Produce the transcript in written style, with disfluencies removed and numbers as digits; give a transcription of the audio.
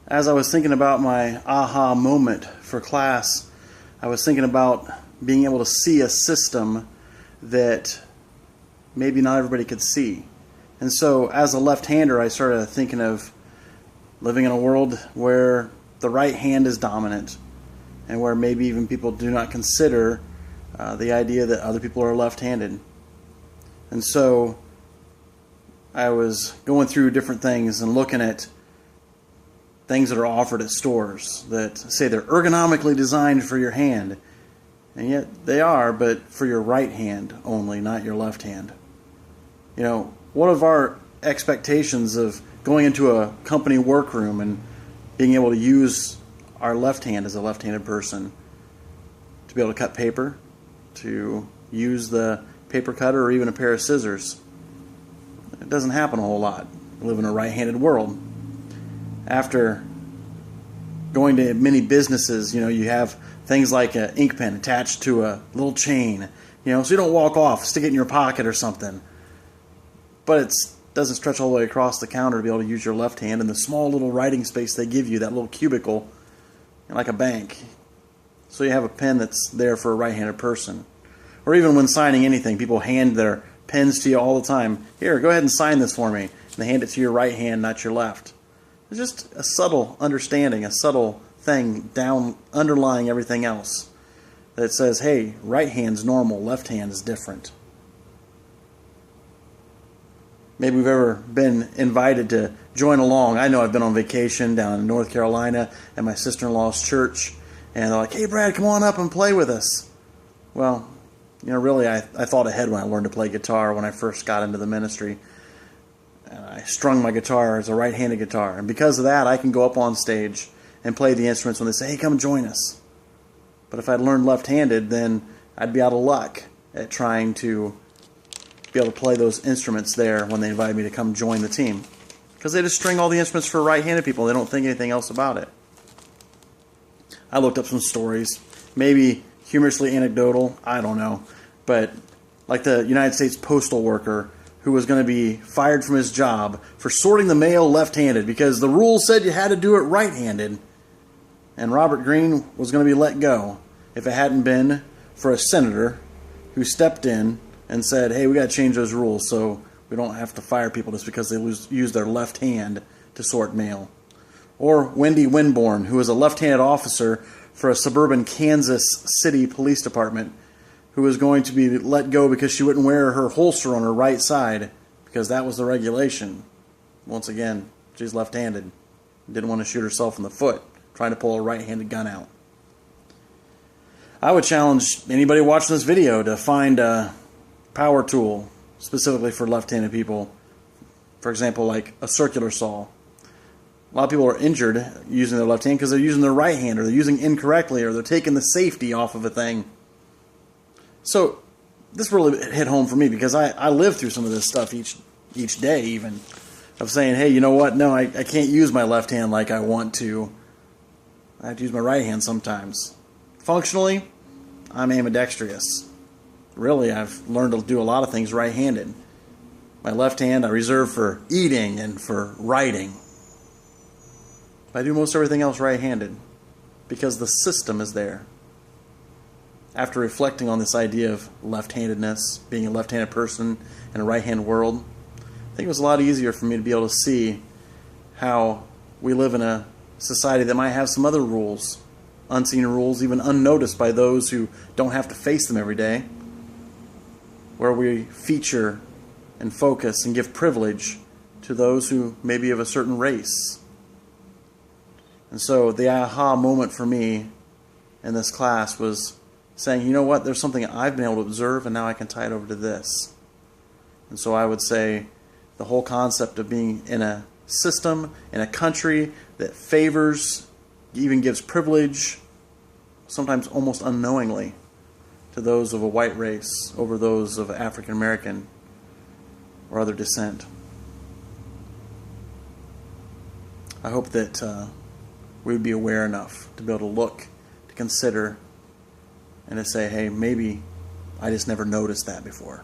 As I was thinking about my aha moment for class, I was thinking about being able to see a system that maybe not everybody could see. And so as a left-hander, I started thinking of living in a world where the right hand is dominant and where maybe even people do not consider the idea that other people are left-handed. And so I was going through different things and looking at things that are offered at stores that say they're ergonomically designed for your hand, and yet they are, but for your right hand only, not your left hand. You know, one of our expectations of going into a company workroom and being able to use our left hand as a left-handed person to be able to cut paper, to use the paper cutter or even a pair of scissors. It doesn't happen a whole lot. We live in a right-handed world. After going to many businesses, you have things like an ink pen attached to a little chain, so you don't walk off, stick it in your pocket or something. But it doesn't stretch all the way across the counter to be able to use your left hand in the small little writing space they give you, that little cubicle, like a bank. So you have a pen that's there for a right-handed person. Or even when signing anything, people hand their pens to you all the time. Here, go ahead and sign this for me. And they hand it to your right hand, not your left. It's just a subtle understanding, a subtle thing underlying everything else that says, hey, right hand's normal, left hand is different. Maybe we've ever been invited to join along. I know I've been on vacation down in North Carolina at my sister-in-law's church, and they're like, hey, Brad, come on up and play with us. Well, really, I thought ahead when I learned to play guitar when I first got into the ministry. And I strung my guitar as a right-handed guitar. And because of that, I can go up on stage and play the instruments when they say, hey, come join us. But if I'd learned left-handed, then I'd be out of luck at trying to be able to play those instruments there when they invited me to come join the team. Because they just string all the instruments for right-handed people. They don't think anything else about it. I looked up some stories, maybe humorously anecdotal, I don't know. But like the United States postal worker who was going to be fired from his job for sorting the mail left-handed because the rule said you had to do it right-handed. And Robert Greene was going to be let go if it hadn't been for a senator who stepped in and said, hey, we got to change those rules so we don't have to fire people just because they use their left hand to sort mail. Or Wendy Winborn, who was a left-handed officer for a suburban Kansas City police department, who was going to be let go because she wouldn't wear her holster on her right side because that was the regulation. Once again, she's left-handed. Didn't want to shoot herself in the foot trying to pull a right-handed gun out. I would challenge anybody watching this video to find a power tool specifically for left-handed people. For example, like a circular saw. A lot of people are injured using their left hand because they're using their right hand, or they're using incorrectly, or they're taking the safety off of a thing. So this really hit home for me because I live through some of this stuff each day even, of saying, hey, you know what, no, I can't use my left hand like I want to. I have to use my right hand sometimes. Functionally, I'm ambidextrous. Really, I've learned to do a lot of things right-handed. My left hand I reserve for eating and for writing. I do most everything else right-handed because the system is there. After reflecting on this idea of left-handedness, being a left-handed person in a right-hand world, I think it was a lot easier for me to be able to see how we live in a society that might have some other rules, unseen rules, even unnoticed by those who don't have to face them every day, where we feature and focus and give privilege to those who may be of a certain race. And so the aha moment for me in this class was saying, you know what, there's something I've been able to observe and now I can tie it over to this. And so I would say the whole concept of being in a system, in a country that favors, even gives privilege, sometimes almost unknowingly, to those of a white race over those of African American or other descent. I hope that we would be aware enough to be able to look, to consider, and to say, hey, maybe I just never noticed that before.